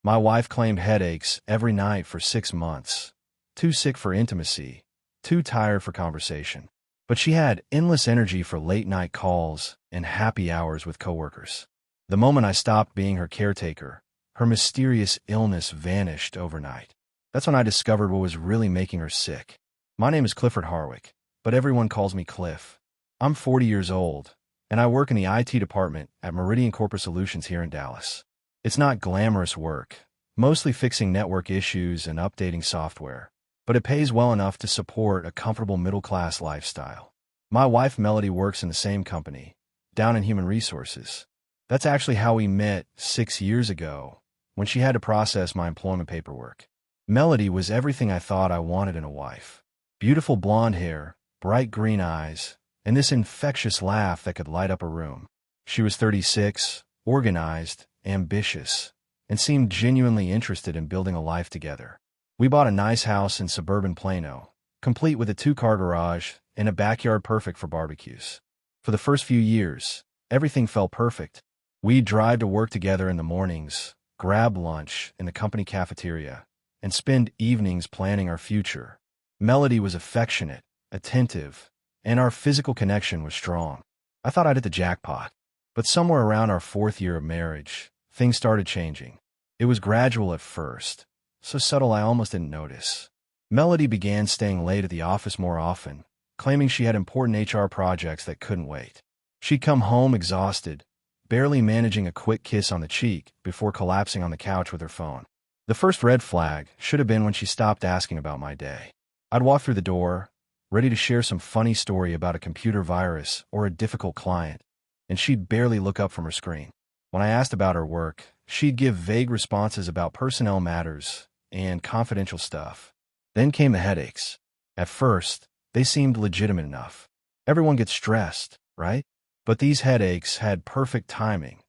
My wife claimed headaches every night for 6 months. Too sick for intimacy, too tired for conversation. But she had endless energy for late-night calls and happy hours with coworkers. The moment I stopped being her caretaker, her mysterious illness vanished overnight. That's when I discovered what was really making her sick. My name is Clifford Harwick, but everyone calls me Cliff. I'm 40 years old, and I work in the IT department at Meridian Corporate Solutions here in Dallas. It's not glamorous work, mostly fixing network issues and updating software, but it pays well enough to support a comfortable middle-class lifestyle. My wife Melody works in the same company, down in human resources. That's actually how we met 6 years ago, when she had to process my employment paperwork. Melody was everything I thought I wanted in a wife. Beautiful blonde hair, bright green eyes, and this infectious laugh that could light up a room. She was 36, organized, ambitious, and seemed genuinely interested in building a life together. We bought a nice house in suburban Plano, complete with a 2-car garage and a backyard perfect for barbecues. For the first few years, everything felt perfect. We'd drive to work together in the mornings, grab lunch in the company cafeteria, and spend evenings planning our future. Melody was affectionate, attentive, and our physical connection was strong. I thought I'd hit the jackpot. But somewhere around our 4th year of marriage, things started changing. It was gradual at first, so subtle I almost didn't notice. Melody began staying late at the office more often, claiming she had important HR projects that couldn't wait. She'd come home exhausted, barely managing a quick kiss on the cheek before collapsing on the couch with her phone. The first red flag should have been when she stopped asking about my day. I'd walk through the door, ready to share some funny story about a computer virus or a difficult client, and she'd barely look up from her screen. When I asked about her work, she'd give vague responses about personnel matters and confidential stuff. Then came the headaches. At first, they seemed legitimate enough. Everyone gets stressed, right? But these headaches had perfect timing,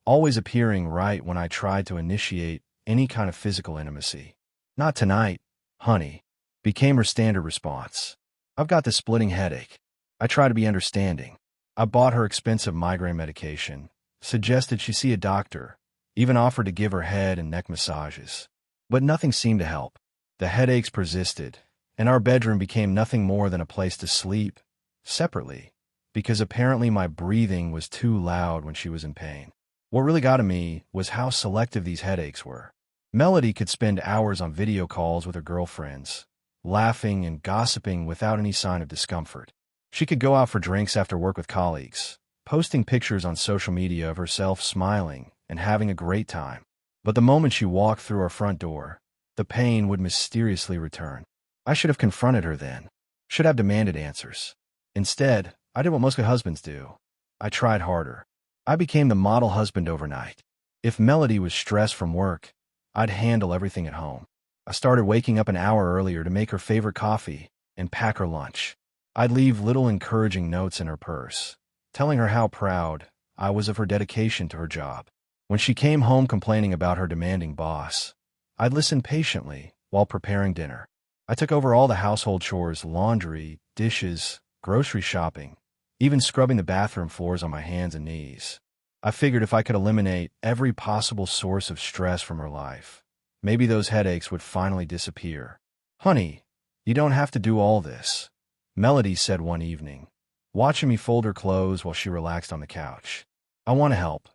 always appearing right when I tried to initiate any kind of physical intimacy. "Not tonight, honey," became her standard response. "I've got this splitting headache." I tried to be understanding. I bought her expensive migraine medication, suggested she see a doctor, even offered to give her head and neck massages. But nothing seemed to help. The headaches persisted, and our bedroom became nothing more than a place to sleep, separately, because apparently my breathing was too loud when she was in pain. What really got to me was how selective these headaches were. Melody could spend hours on video calls with her girlfriends, laughing and gossiping without any sign of discomfort. She could go out for drinks after work with colleagues, posting pictures on social media of herself smiling and having a great time. But the moment she walked through our front door, the pain would mysteriously return. I should have confronted her then, should have demanded answers. Instead, I did what most good husbands do. I tried harder. I became the model husband overnight. If Melody was stressed from work, I'd handle everything at home. I started waking up an hour earlier to make her favorite coffee and pack her lunch. I'd leave little encouraging notes in her purse, telling her how proud I was of her dedication to her job. When she came home complaining about her demanding boss, I'd listen patiently while preparing dinner. I took over all the household chores, laundry, dishes, grocery shopping, even scrubbing the bathroom floors on my hands and knees. I figured if I could eliminate every possible source of stress from her life, maybe those headaches would finally disappear. "Honey, you don't have to do all this," Melody said one evening, watching me fold her clothes while she relaxed on the couch. "I want to help,"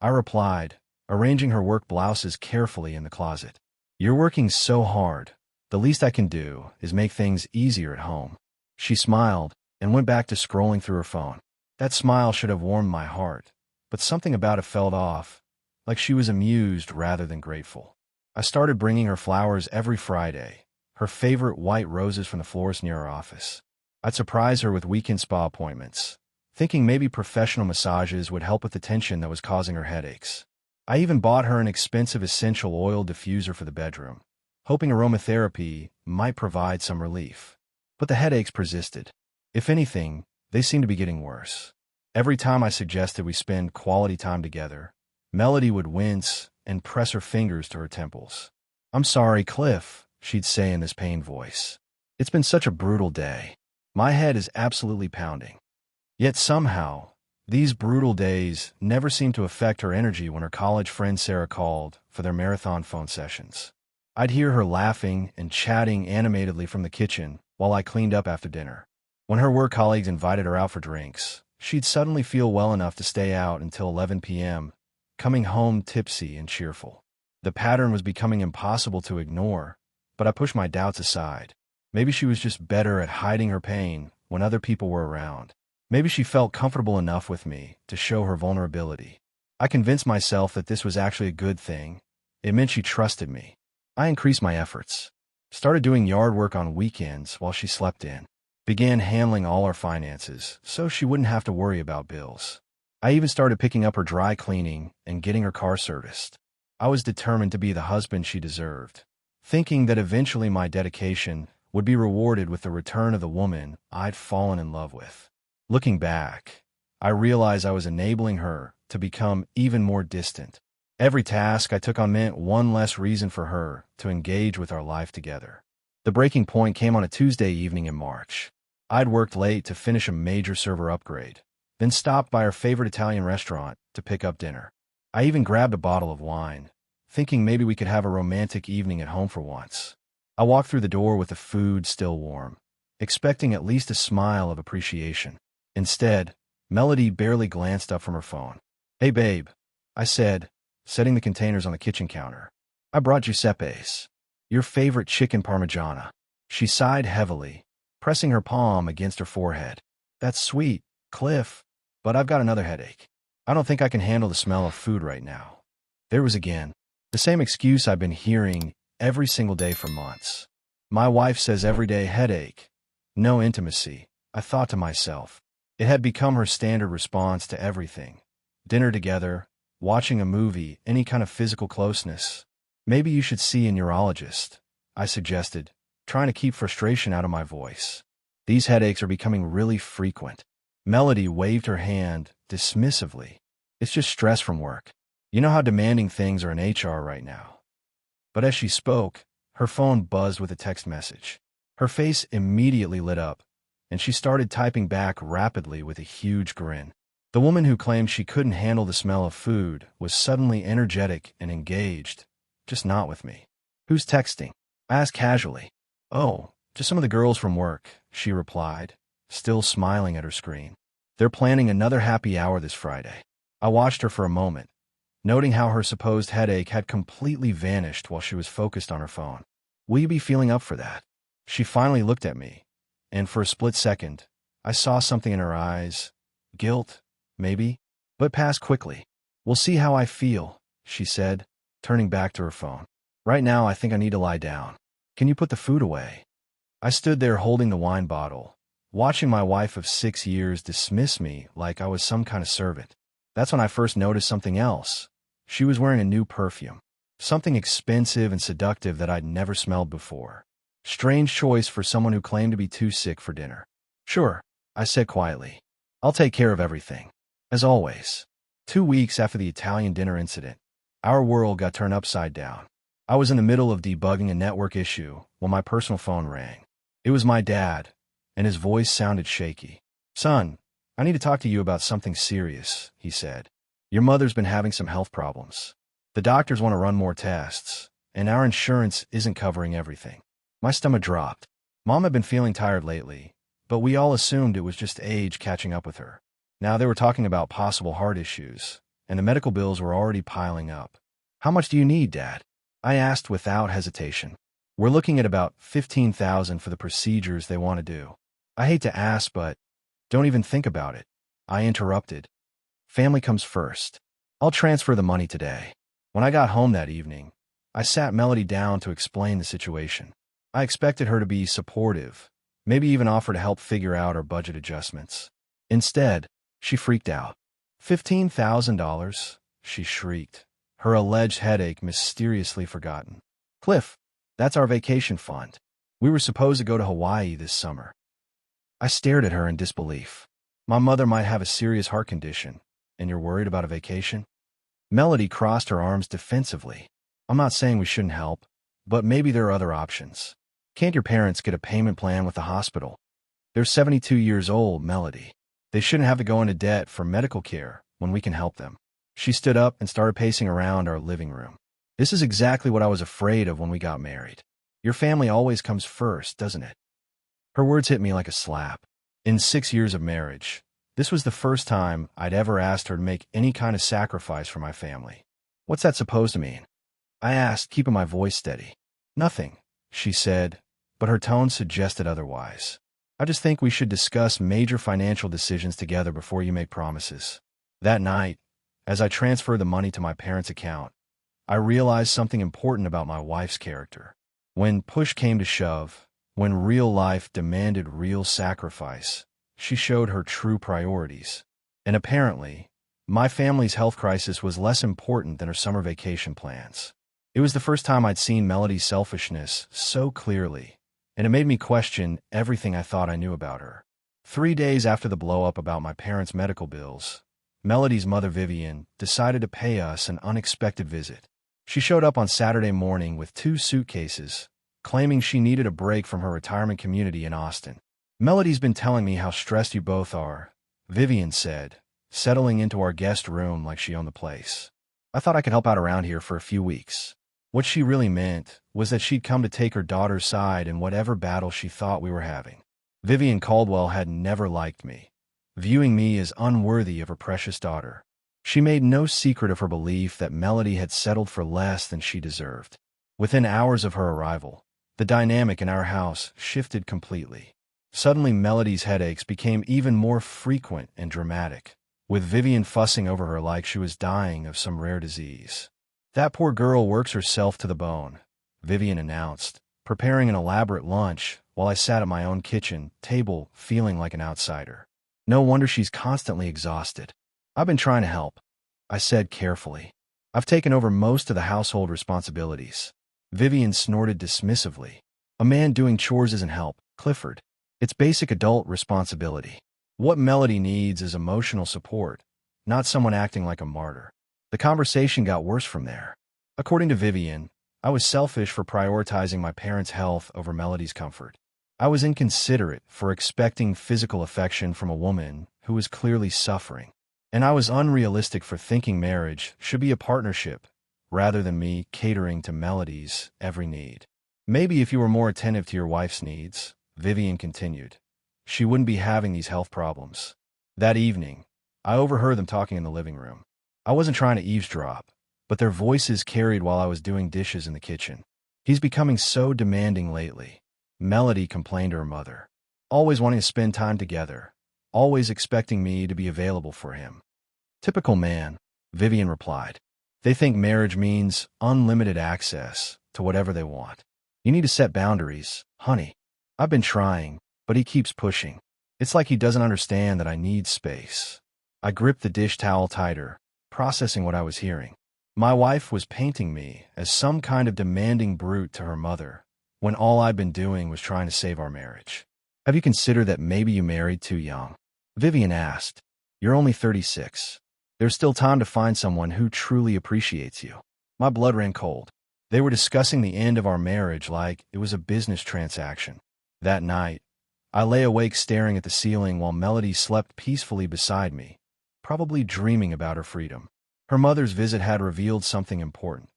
I replied, arranging her work blouses carefully in the closet. "You're working so hard. The least I can do is make things easier at home." She smiled and went back to scrolling through her phone. That smile should have warmed my heart, but something about it felt off, like she was amused rather than grateful. I started bringing her flowers every Friday, her favorite white roses from the florist near our office. I'd surprise her with weekend spa appointments, thinking maybe professional massages would help with the tension that was causing her headaches. I even bought her an expensive essential oil diffuser for the bedroom, hoping aromatherapy might provide some relief. But the headaches persisted. If anything, they seemed to be getting worse. Every time I suggested we spend quality time together, Melody would wince and press her fingers to her temples. "I'm sorry, Cliff," she'd say in this pained voice. "It's been such a brutal day. My head is absolutely pounding." Yet somehow, These brutal days never seemed to affect her energy when her college friend Sarah called for their marathon phone sessions. I'd hear her laughing and chatting animatedly from the kitchen while I cleaned up after dinner. When her work colleagues invited her out for drinks, she'd suddenly feel well enough to stay out until 11 p.m., coming home tipsy and cheerful. The pattern was becoming impossible to ignore, but I pushed my doubts aside. Maybe she was just better at hiding her pain when other people were around. Maybe she felt comfortable enough with me to show her vulnerability. I convinced myself that this was actually a good thing. It meant she trusted me. I increased my efforts. Started doing yard work on weekends while she slept in. Began handling all our finances so she wouldn't have to worry about bills. I even started picking up her dry cleaning and getting her car serviced. I was determined to be the husband she deserved, thinking that eventually my dedication would be rewarded with the return of the woman I'd fallen in love with. Looking back, I realized I was enabling her to become even more distant. Every task I took on meant one less reason for her to engage with our life together. The breaking point came on a Tuesday evening in March. I'd worked late to finish a major server upgrade, then stopped by our favorite Italian restaurant to pick up dinner. I even grabbed a bottle of wine, thinking maybe we could have a romantic evening at home for once. I walked through the door with the food still warm, expecting at least a smile of appreciation. Instead, Melody barely glanced up from her phone. "Hey, babe," I said, setting the containers on the kitchen counter. "I brought Giuseppe's, your favorite chicken parmigiana." She sighed heavily, pressing her palm against her forehead. "That's sweet, Cliff, but I've got another headache. I don't think I can handle the smell of food right now." There was again the same excuse I've been hearing every single day for months. My wife says everyday headache, no intimacy, I thought to myself. It had become her standard response to everything. Dinner together, watching a movie, any kind of physical closeness. "Maybe you should see a neurologist," I suggested, trying to keep frustration out of my voice. "These headaches are becoming really frequent." Melody waved her hand dismissively. "It's just stress from work. You know how demanding things are in HR right now." But as she spoke, her phone buzzed with a text message. Her face immediately lit up, and she started typing back rapidly with a huge grin. The woman who claimed she couldn't handle the smell of food was suddenly energetic and engaged, just not with me. "Who's texting?" I asked casually. "Oh, just some of the girls from work," she replied, still smiling at her screen. "They're planning another happy hour this Friday." I watched her for a moment, noting how her supposed headache had completely vanished while she was focused on her phone. "Will you be feeling up for that?" She finally looked at me, and for a split second, I saw something in her eyes. Guilt, maybe, but passed quickly. "We'll see how I feel," she said, turning back to her phone. "Right now I think I need to lie down. Can you put the food away?" I stood there holding the wine bottle, watching my wife of 6 years dismiss me like I was some kind of servant. That's when I first noticed something else. She was wearing a new perfume. Something expensive and seductive that I'd never smelled before. Strange choice for someone who claimed to be too sick for dinner. "Sure," I said quietly. "I'll take care of everything." As always. 2 weeks after the Italian dinner incident, our world got turned upside down. I was in the middle of debugging a network issue when my personal phone rang. It was my dad, and his voice sounded shaky. "Son, I need to talk to you about something serious," he said. "Your mother's been having some health problems. The doctors want to run more tests, and our insurance isn't covering everything." My stomach dropped. Mom had been feeling tired lately, but we all assumed it was just age catching up with her. Now they were talking about possible heart issues, and the medical bills were already piling up. "How much do you need, Dad?" I asked without hesitation. "We're looking at about $15,000 for the procedures they want to do." I hate to ask, but don't even think about it, I interrupted. "Family comes first. I'll transfer the money today." When I got home that evening, I sat Melody down to explain the situation. I expected her to be supportive, maybe even offer to help figure out our budget adjustments. Instead, she freaked out. $15,000? She shrieked, her alleged headache mysteriously forgotten. "Cliff, that's our vacation fund. We were supposed to go to Hawaii this summer." I stared at her in disbelief. "My mother might have a serious heart condition, and you're worried about a vacation?" Melody crossed her arms defensively. "I'm not saying we shouldn't help, but maybe there are other options. Can't your parents get a payment plan with the hospital?" "They're 72 years old, Melody. They shouldn't have to go into debt for medical care when we can help them. She stood up and started pacing around our living room. This is exactly what I was afraid of when we got married. Your family always comes first, doesn't it? Her words hit me like a slap. In 6 years of marriage, this was the first time I'd ever asked her to make any kind of sacrifice for my family. What's that supposed to mean? I asked, keeping my voice steady. Nothing, she said, but her tone suggested otherwise. I just think we should discuss major financial decisions together before you make promises. That night, as I transferred the money to my parents' account, I realized something important about my wife's character. When push came to shove, when real life demanded real sacrifice, she showed her true priorities. And apparently, my family's health crisis was less important than her summer vacation plans. It was the first time I'd seen Melody's selfishness so clearly, and it made me question everything I thought I knew about her. 3 days after the blow-up about my parents' medical bills, Melody's mother, Vivian, decided to pay us an unexpected visit. She showed up on Saturday morning with 2 suitcases, claiming she needed a break from her retirement community in Austin. "Melody's been telling me how stressed you both are," Vivian said, settling into our guest room like she owned the place. "I thought I could help out around here for a few weeks." What she really meant was that she'd come to take her daughter's side in whatever battle she thought we were having. Vivian Caldwell had never liked me, viewing me as unworthy of her precious daughter. She made no secret of her belief that Melody had settled for less than she deserved. Within hours of her arrival, the dynamic in our house shifted completely. Suddenly, Melody's headaches became even more frequent and dramatic, with Vivian fussing over her like she was dying of some rare disease. "That poor girl works herself to the bone," Vivian announced, preparing an elaborate lunch while I sat at my own kitchen table feeling like an outsider. "No wonder she's constantly exhausted." "I've been trying to help," I said carefully. "I've taken over most of the household responsibilities." Vivian snorted dismissively. "A man doing chores isn't help, Clifford. It's basic adult responsibility. What Melody needs is emotional support, not someone acting like a martyr." The conversation got worse from there. According to Vivian, I was selfish for prioritizing my parents' health over Melody's comfort. I was inconsiderate for expecting physical affection from a woman who was clearly suffering. And I was unrealistic for thinking marriage should be a partnership, rather than me catering to Melody's every need. "Maybe if you were more attentive to your wife's needs," Vivian continued, "she wouldn't be having these health problems." That evening, I overheard them talking in the living room. I wasn't trying to eavesdrop, but their voices carried while I was doing dishes in the kitchen. "He's becoming so demanding lately," Melody complained to her mother. "Always wanting to spend time together, always expecting me to be available for him." "Typical man," Vivian replied. "They think marriage means unlimited access to whatever they want. You need to set boundaries, honey." "I've been trying, but he keeps pushing. It's like he doesn't understand that I need space." I gripped the dish towel tighter, processing what I was hearing. My wife was painting me as some kind of demanding brute to her mother, when all I'd been doing was trying to save our marriage. "Have you considered that maybe you married too young?" Vivian asked. "You're only 36. There's still time to find someone who truly appreciates you." My blood ran cold. They were discussing the end of our marriage like it was a business transaction. That night, I lay awake staring at the ceiling while Melody slept peacefully beside me, probably dreaming about her freedom. Her mother's visit had revealed something important.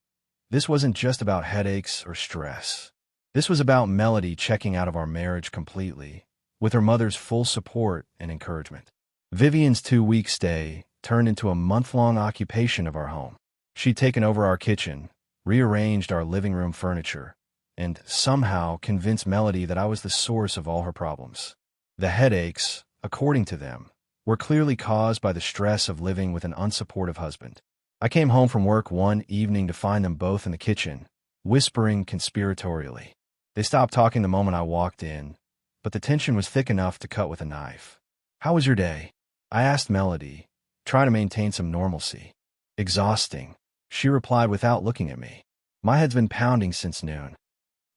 This wasn't just about headaches or stress. This was about Melody checking out of our marriage completely, with her mother's full support and encouragement. Vivian's 2-week stay turned into a month-long occupation of our home. She'd taken over our kitchen, rearranged our living room furniture, and somehow convinced Melody that I was the source of all her problems. The headaches, according to them, were clearly caused by the stress of living with an unsupportive husband. I came home from work one evening to find them both in the kitchen, whispering conspiratorially. They stopped talking the moment I walked in, but the tension was thick enough to cut with a knife. "How was your day?" I asked Melody, trying to maintain some normalcy. "Exhausting," she replied without looking at me. My head's been pounding since noon.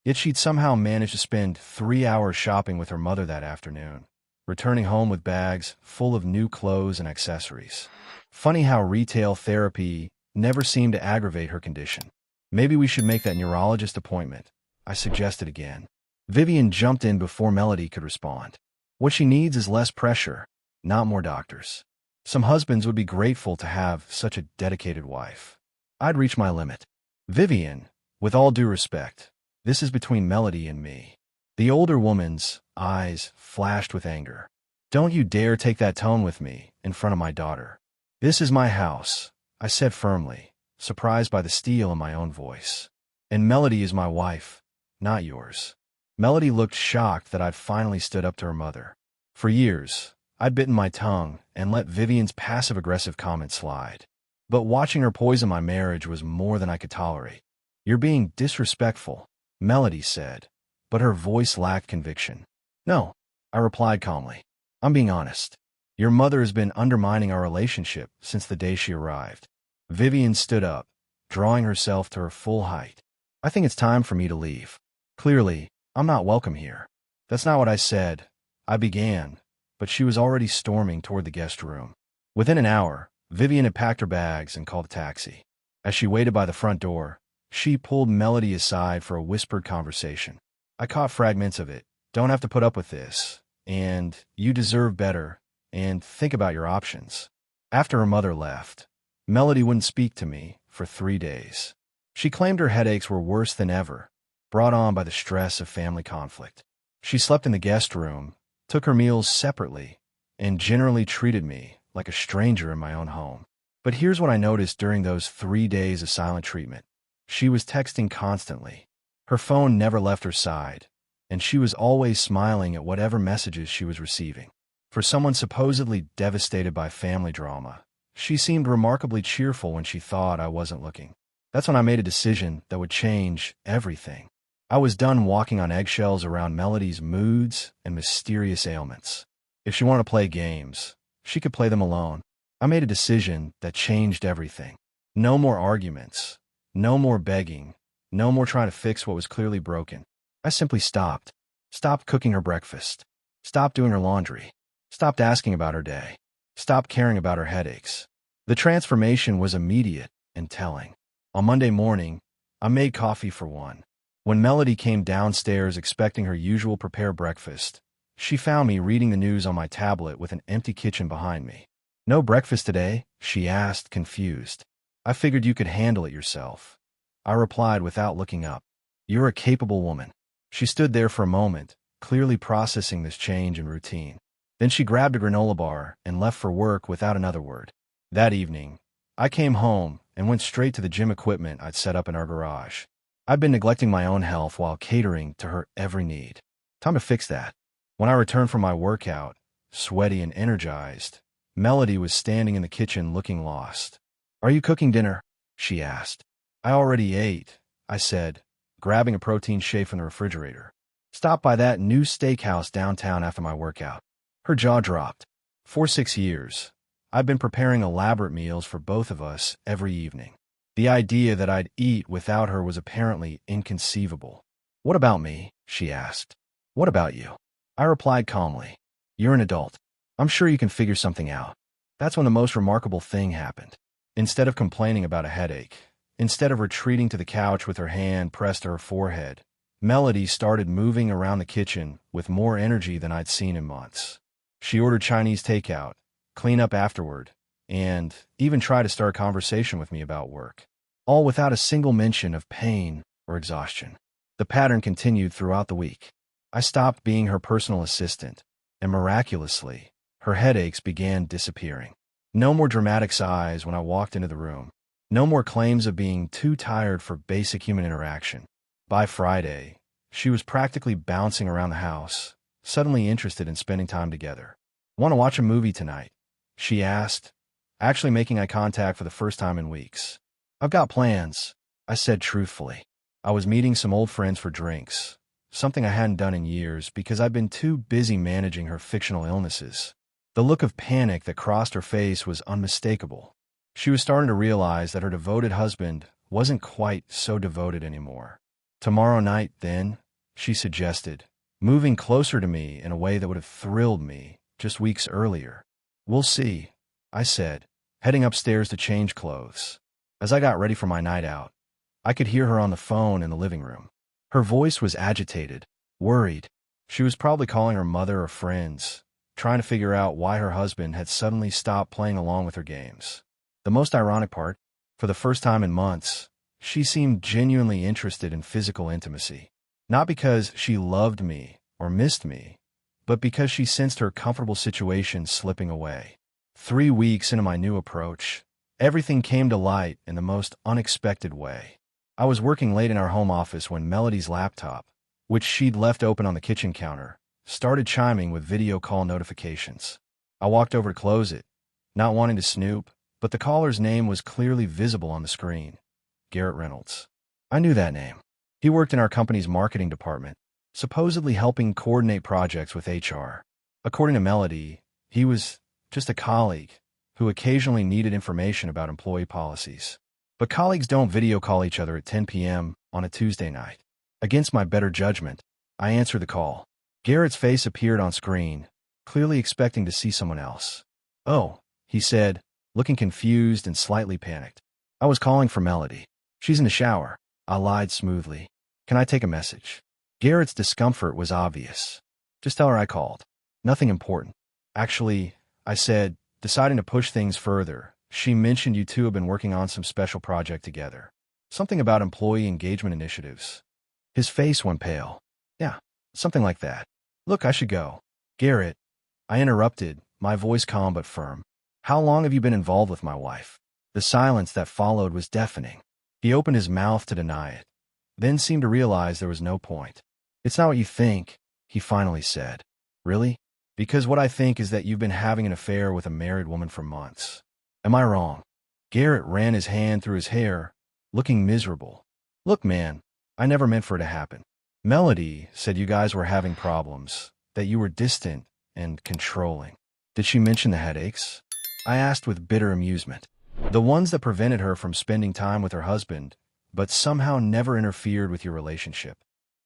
Yet she'd somehow managed to spend 3 hours shopping with her mother that afternoon, returning home with bags full of new clothes and accessories. Funny how retail therapy never seemed to aggravate her condition. "Maybe we should make that neurologist appointment," I suggested again. Vivian jumped in before Melody could respond. "What she needs is less pressure. not more doctors. Some husbands would be grateful to have such a dedicated wife. I'd reached my limit. Vivian, with all due respect, this is between Melody and me. The older woman's eyes flashed with anger. Don't you dare take that tone with me in front of my daughter. This is my house, I said firmly, surprised by the steel in my own voice. And Melody is my wife, not yours. Melody looked shocked that I'd finally stood up to her mother. For years, I'd bitten my tongue and let Vivian's passive-aggressive comments slide. But watching her poison my marriage was more than I could tolerate. You're being disrespectful, Melody said, but her voice lacked conviction. No, I replied calmly. I'm being honest. Your mother has been undermining our relationship since the day she arrived. Vivian stood up, drawing herself to her full height. I think it's time for me to leave. Clearly, I'm not welcome here. That's not what I said. I began, but she was already storming toward the guest room. Within an hour, Vivian had packed her bags and called a taxi. As she waited by the front door, she pulled Melody aside for a whispered conversation. I caught fragments of it. Don't have to put up with this. And you deserve better. And think about your options. After her mother left, Melody wouldn't speak to me for 3 days. She claimed her headaches were worse than ever, brought on by the stress of family conflict. She slept in the guest room, took her meals separately, and generally treated me like a stranger in my own home. But here's what I noticed during those 3 days of silent treatment. She was texting constantly. Her phone never left her side, and she was always smiling at whatever messages she was receiving. For someone supposedly devastated by family drama, she seemed remarkably cheerful when she thought I wasn't looking. That's when I made a decision that would change everything. I was done walking on eggshells around Melody's moods and mysterious ailments. If she wanted to play games, she could play them alone. I made a decision that changed everything. No more arguments. No more begging. No more trying to fix what was clearly broken. I simply stopped. Stopped cooking her breakfast. Stopped doing her laundry. Stopped asking about her day. Stopped caring about her headaches. The transformation was immediate and telling. On Monday morning, I made coffee for one. When Melody came downstairs expecting her usual prepared breakfast, she found me reading the news on my tablet with an empty kitchen behind me. No breakfast today? She asked, confused. I figured you could handle it yourself. I replied without looking up. You're a capable woman. She stood there for a moment, clearly processing this change in routine. Then she grabbed a granola bar and left for work without another word. That evening, I came home and went straight to the gym equipment I'd set up in our garage. I'd been neglecting my own health while catering to her every need. Time to fix that. When I returned from my workout, sweaty and energized, Melody was standing in the kitchen looking lost. Are you cooking dinner? She asked. I already ate, I said, grabbing a protein shake from the refrigerator. Stopped by that new steakhouse downtown after my workout. Her jaw dropped. For 6 years, I've been preparing elaborate meals for both of us every evening. The idea that I'd eat without her was apparently inconceivable. What about me? She asked. What about you? I replied calmly. You're an adult. I'm sure you can figure something out. That's when the most remarkable thing happened. Instead of complaining about a headache, instead of retreating to the couch with her hand pressed to her forehead, Melody started moving around the kitchen with more energy than I'd seen in months. She ordered Chinese takeout, clean up afterward, and even tried to start a conversation with me about work, all without a single mention of pain or exhaustion. The pattern continued throughout the week. I stopped being her personal assistant, and miraculously, her headaches began disappearing. No more dramatic sighs when I walked into the room. No more claims of being too tired for basic human interaction. By Friday, she was practically bouncing around the house, suddenly interested in spending time together. Want to watch a movie tonight? She asked, actually making eye contact for the first time in weeks. I've got plans, I said truthfully. I was meeting some old friends for drinks, something I hadn't done in years because I'd been too busy managing her fictional illnesses. The look of panic that crossed her face was unmistakable. She was starting to realize that her devoted husband wasn't quite so devoted anymore. Tomorrow night, then, she suggested, moving closer to me in a way that would have thrilled me just weeks earlier. We'll see, I said, heading upstairs to change clothes. As I got ready for my night out, I could hear her on the phone in the living room. Her voice was agitated, worried. She was probably calling her mother or friends, trying to figure out why her husband had suddenly stopped playing along with her games. The most ironic part, for the first time in months, she seemed genuinely interested in physical intimacy. Not because she loved me or missed me, but because she sensed her comfortable situation slipping away. 3 weeks into my new approach, everything came to light in the most unexpected way. I was working late in our home office when Melody's laptop, which she'd left open on the kitchen counter, started chiming with video call notifications. I walked over to close it, not wanting to snoop, but the caller's name was clearly visible on the screen. Garrett Reynolds. I knew that name. He worked in our company's marketing department, supposedly helping coordinate projects with HR. According to Melody, he was just a colleague who occasionally needed information about employee policies. But colleagues don't video call each other at 10 p.m. on a Tuesday night. Against my better judgment, I answered the call. Garrett's face appeared on screen, clearly expecting to see someone else. "Oh," he said, looking confused and slightly panicked. "I was calling for Melody. She's in the shower." I lied smoothly. "Can I take a message?" Garrett's discomfort was obvious. "Just tell her I called. Nothing important." "Actually," I said, deciding to push things further, "she mentioned you two have been working on some special project together. Something about employee engagement initiatives." His face went pale. "Yeah, something like that. Look, I should go." "Garrett," I interrupted, my voice calm but firm. "How long have you been involved with my wife?" The silence that followed was deafening. He opened his mouth to deny it, then seemed to realize there was no point. "It's not what you think," he finally said. "Really? Because what I think is that you've been having an affair with a married woman for months. Am I wrong?" Garrett ran his hand through his hair, looking miserable. "Look, man, I never meant for it to happen. Melody said you guys were having problems, that you were distant and controlling." "Did she mention the headaches?" I asked with bitter amusement. "The ones that prevented her from spending time with her husband, but somehow never interfered with your relationship."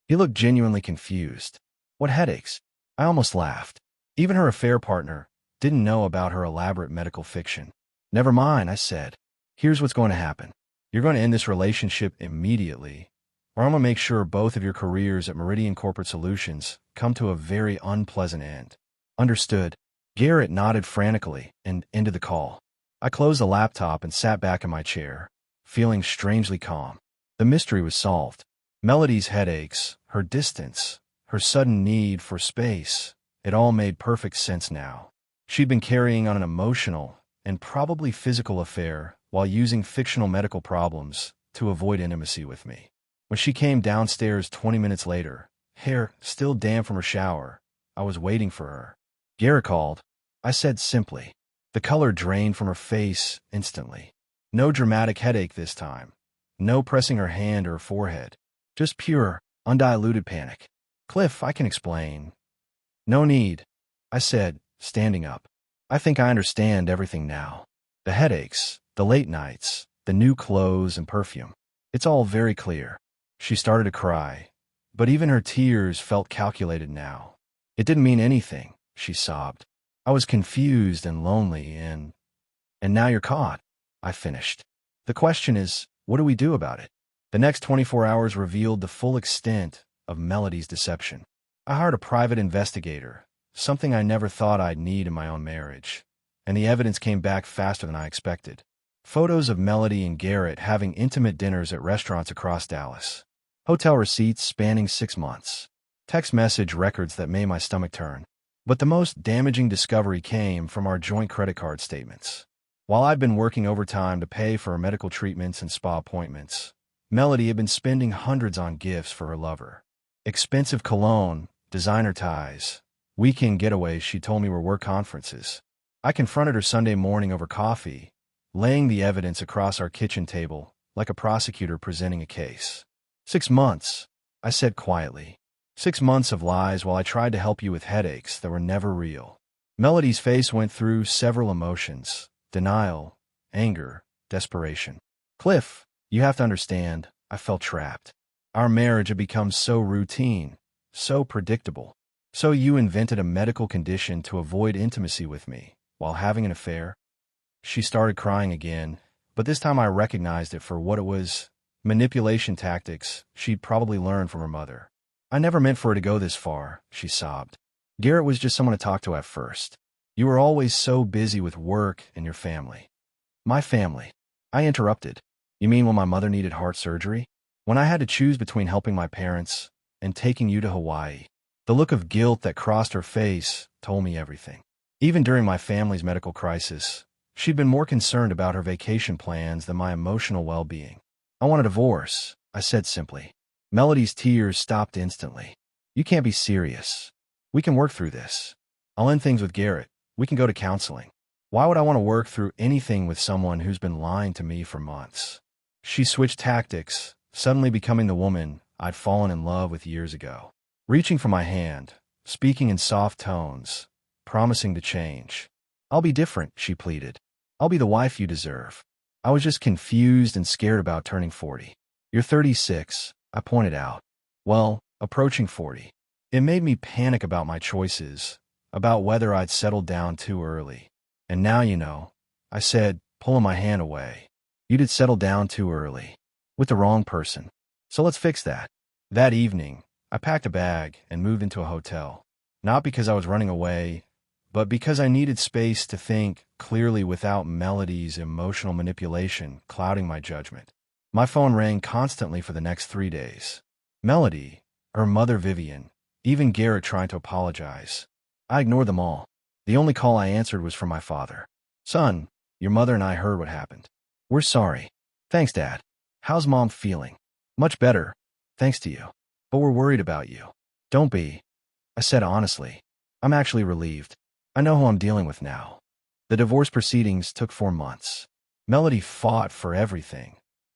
He looked genuinely confused. "What headaches?" I almost laughed. Even her affair partner didn't know about her elaborate medical fiction. "Never mind," I said. "Here's what's going to happen. You're going to end this relationship immediately, or I'm going to make sure both of your careers at Meridian Corporate Solutions come to a very unpleasant end." "Understood." Garrett nodded frantically and ended the call. I closed the laptop and sat back in my chair, feeling strangely calm. The mystery was solved. Melody's headaches, her distance, her sudden need for space, it all made perfect sense now. She'd been carrying on an emotional and probably physical affair while using fictional medical problems to avoid intimacy with me. When she came downstairs 20 minutes later, hair still damp from her shower, I was waiting for her. "Garrett called," I said simply. The color drained from her face instantly. No dramatic headache this time. No pressing her hand to her forehead. Just pure, undiluted panic. "Cliff, I can explain." "No need," I said, standing up. "I think I understand everything now. The headaches, the late nights, the new clothes and perfume. It's all very clear." She started to cry, but even her tears felt calculated now. "It didn't mean anything," she sobbed. "I was confused and lonely and now you're caught," I finished. "The question is, what do we do about it?" The next 24 hours revealed the full extent of Melody's deception. I hired a private investigator, something I never thought I'd need in my own marriage, and the evidence came back faster than I expected. Photos of Melody and Garrett having intimate dinners at restaurants across Dallas. Hotel receipts spanning 6 months. Text message records that made my stomach turn. But the most damaging discovery came from our joint credit card statements. While I'd been working overtime to pay for her medical treatments and spa appointments, Melody had been spending hundreds on gifts for her lover. Expensive cologne, designer ties, weekend getaways she told me were work conferences. I confronted her Sunday morning over coffee, laying the evidence across our kitchen table like a prosecutor presenting a case. 6 months, I said quietly. 6 months of lies while I tried to help you with headaches that were never real. Melody's face went through several emotions: denial, anger, desperation. "Cliff, you have to understand, I felt trapped. Our marriage had become so routine, so predictable. So you invented a medical condition to avoid intimacy with me while having an affair?" She started crying again, but this time I recognized it for what it was: manipulation tactics she'd probably learned from her mother. "I never meant for it to go this far," she sobbed. Garrett was just someone to talk to at first. You were always so busy with work and your family. My family. I interrupted. You mean when my mother needed heart surgery? When I had to choose between helping my parents and taking you to Hawaii? The look of guilt that crossed her face told me everything. Even during my family's medical crisis, she'd been more concerned about her vacation plans than my emotional well-being. I want a divorce, I said simply. Melody's tears stopped instantly. You can't be serious. We can work through this. I'll end things with Garrett. We can go to counseling. Why would I want to work through anything with someone who's been lying to me for months? She switched tactics, suddenly becoming the woman I'd fallen in love with years ago. Reaching for my hand, speaking in soft tones, promising to change. I'll be different, she pleaded. I'll be the wife you deserve. I was just confused and scared about turning 40. You're 36, I pointed out. Well, approaching 40. It made me panic about my choices, about whether I'd settled down too early. And now you know, I said, pulling my hand away. You did settle down too early. With the wrong person. So let's fix that. That evening, I packed a bag and moved into a hotel. Not because I was running away, but because I needed space to think clearly without Melody's emotional manipulation clouding my judgment. My phone rang constantly for the next 3 days. Melody, her mother Vivian, even Garrett trying to apologize. I ignored them all. The only call I answered was from my father. Son, your mother and I heard what happened. We're sorry. Thanks, Dad. How's Mom feeling? Much better, thanks to you. But we're worried about you. Don't be, I said honestly. I'm actually relieved. I know who I'm dealing with now. The divorce proceedings took 4 months. Melody fought for everything.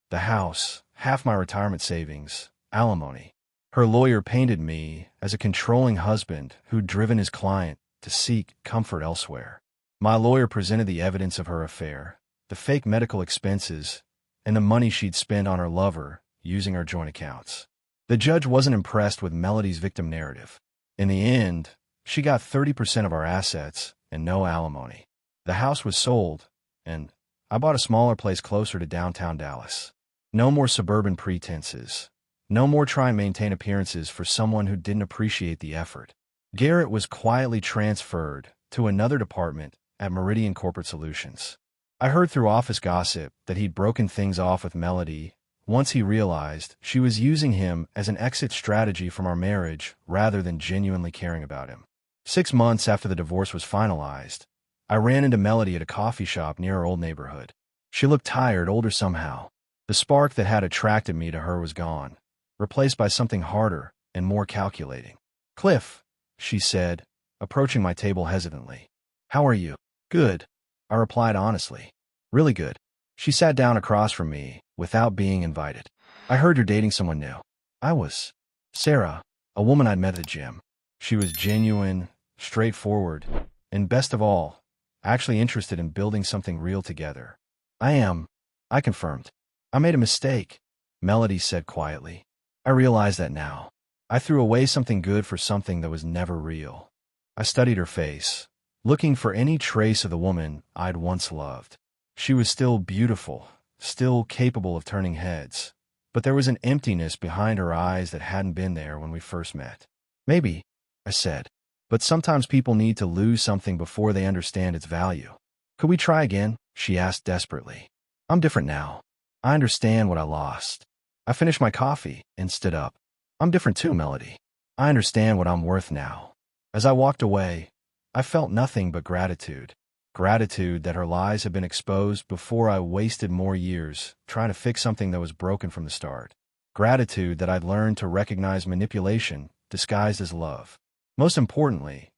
The house, half my retirement savings, alimony. Her lawyer painted me as a controlling husband who'd driven his client to seek comfort elsewhere. My lawyer presented the evidence of her affair, the fake medical expenses, and the money she'd spent on her lover using our joint accounts. The judge wasn't impressed with Melody's victim narrative. In the end, she got 30% of our assets and no alimony. The house was sold, and I bought a smaller place closer to downtown Dallas. No more suburban pretenses. No more try and maintain appearances for someone who didn't appreciate the effort. Garrett was quietly transferred to another department at Meridian Corporate Solutions. I heard through office gossip that he'd broken things off with Melody once he realized she was using him as an exit strategy from our marriage rather than genuinely caring about him. 6 months after the divorce was finalized, I ran into Melody at a coffee shop near our old neighborhood. She looked tired, older somehow. The spark that had attracted me to her was gone, replaced by something harder and more calculating. Cliff, she said, approaching my table hesitantly. How are you? Good, I replied honestly. Really good. She sat down across from me without being invited. I heard you're dating someone new. I was. Sarah, a woman I'd met at the gym. She was genuine, straightforward, and best of all, actually interested in building something real together. I am, I confirmed. I made a mistake, Melody said quietly. I realize that now. I threw away something good for something that was never real. I studied her face, looking for any trace of the woman I'd once loved. She was still beautiful, still capable of turning heads, but there was an emptiness behind her eyes that hadn't been there when we first met. Maybe, I said, but sometimes people need to lose something before they understand its value. Could we try again? She asked desperately. I'm different now. I understand what I lost. I finished my coffee and stood up. I'm different too, Melody. I understand what I'm worth now. As I walked away, I felt nothing but gratitude. Gratitude that her lies had been exposed before I wasted more years trying to fix something that was broken from the start. Gratitude that I'd learned to recognize manipulation disguised as love. Most importantly,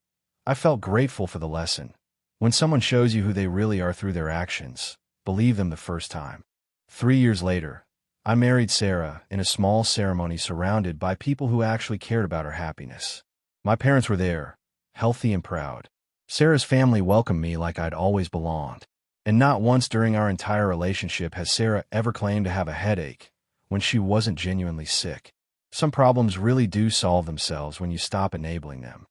I felt grateful for the lesson. When someone shows you who they really are through their actions, believe them the first time. 3 years later, I married Sarah in a small ceremony surrounded by people who actually cared about her happiness. My parents were there, healthy and proud. Sarah's family welcomed me like I'd always belonged. And not once during our entire relationship has Sarah ever claimed to have a headache when she wasn't genuinely sick. Some problems really do solve themselves when you stop enabling them.